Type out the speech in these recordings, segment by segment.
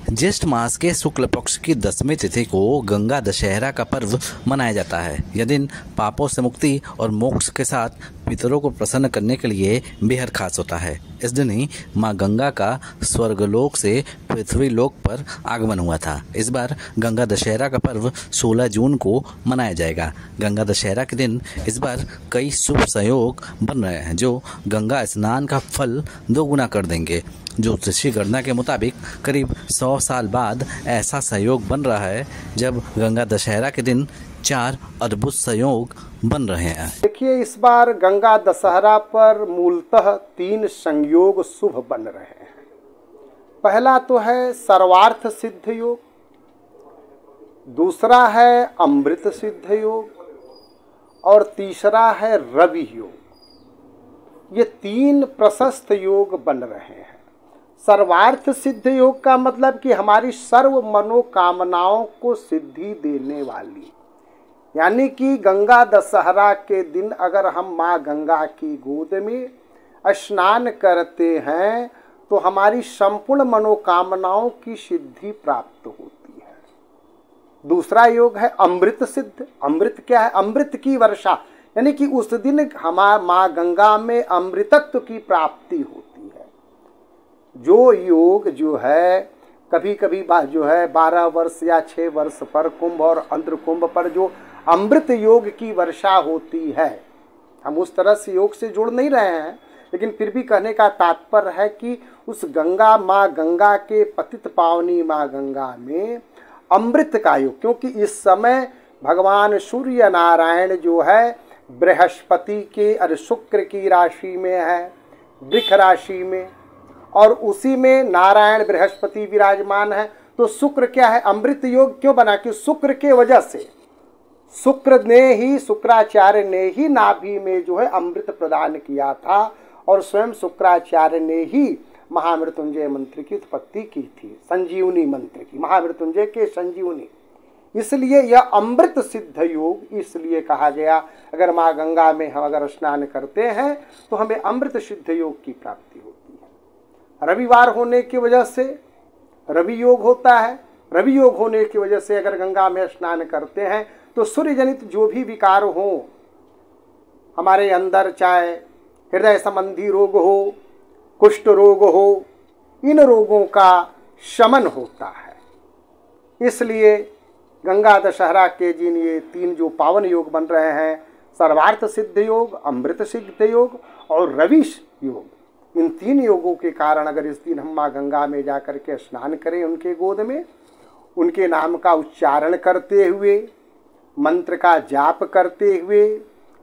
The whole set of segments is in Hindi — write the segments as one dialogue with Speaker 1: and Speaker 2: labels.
Speaker 1: ज्येष्ठ मास के शुक्ल पक्ष की 10वीं तिथि को गंगा दशहरा का पर्व मनाया जाता है। यह दिन पापों से मुक्ति और मोक्ष के साथ पितरों को प्रसन्न करने के लिए बेहद खास होता है। इस दिन ही माँ गंगा का स्वर्गलोक से पृथ्वी लोक पर आगमन हुआ था। इस बार गंगा दशहरा का पर्व 16 जून को मनाया जाएगा। गंगा दशहरा के दिन इस बार कई शुभ संयोग बन रहे हैं जो गंगा स्नान का फल दोगुना कर देंगे। ज्योतिषी गणना के मुताबिक करीब 100 साल बाद ऐसा संयोग बन रहा है जब गंगा दशहरा के दिन 4 अद्भुत संयोग बन रहे हैं।
Speaker 2: देखिए, इस बार गंगा दशहरा पर मूलतः 3 संयोग शुभ बन रहे हैं। पहला तो है सर्वार्थ सिद्ध योग, दूसरा है अमृत सिद्ध योग और तीसरा है रवि योग। ये 3 प्रशस्त योग बन रहे हैं। सर्वार्थ सिद्ध योग का मतलब कि हमारी सर्व मनोकामनाओं को सिद्धि देने वाली, यानी कि गंगा दशहरा के दिन अगर हम माँ गंगा की गोद में स्नान करते हैं तो हमारी संपूर्ण मनोकामनाओं की सिद्धि प्राप्त होती है। दूसरा योग है अमृत सिद्ध। अमृत क्या है? अमृत की वर्षा, यानी कि उस दिन हमारी माँ गंगा में अमृतत्व की प्राप्ति होती है। जो योग जो है कभी कभी जो है 12 वर्ष या 6 वर्ष पर कुंभ और अंतर कुंभ पर जो अमृत योग की वर्षा होती है, हम उस तरह से योग से जुड़ नहीं रहे हैं, लेकिन फिर भी कहने का तात्पर्य है कि उस गंगा माँ गंगा के पतित पावनी माँ गंगा में अमृत का योग, क्योंकि इस समय भगवान सूर्य नारायण जो है बृहस्पति के और शुक्र की राशि में है, वृष राशि में, और उसी में नारायण बृहस्पति विराजमान है। तो शुक्र क्या है? अमृत योग क्यों बना? कि शुक्र के वजह से शुक्राचार्य ने ही नाभि में जो है अमृत प्रदान किया था और स्वयं शुक्राचार्य ने ही महामृत्युंजय मंत्र की उत्पत्ति की थी, संजीवनी मंत्र की, महामृत्युंजय के संजीवनी। इसलिए यह अमृत सिद्ध योग इसलिए कहा गया। अगर माँ गंगा में हम अगर स्नान करते हैं तो हमें अमृत सिद्ध योग की प्राप्ति होती है। रविवार होने की वजह से रवि योग होता है। रवि योग होने की वजह से अगर गंगा में स्नान करते हैं तो सूर्य जनित जो भी विकार हो हमारे अंदर, चाहे हृदय संबंधी रोग हो, कुष्ठ रोग हो, इन रोगों का शमन होता है। इसलिए गंगा दशहरा के दिन ये 3 जो पावन योग बन रहे हैं, सर्वार्थ सिद्ध योग, अमृत सिद्ध योग और रवि योग, इन 3 योगों के कारण अगर इस दिन हम माँ गंगा में जाकर के स्नान करें, उनके गोद में उनके नाम का उच्चारण करते हुए, मंत्र का जाप करते हुए,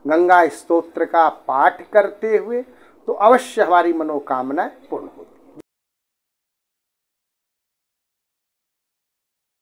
Speaker 2: गंगा स्तोत्र का पाठ करते हुए, तो अवश्य हमारी मनोकामनाएं पूर्ण होती।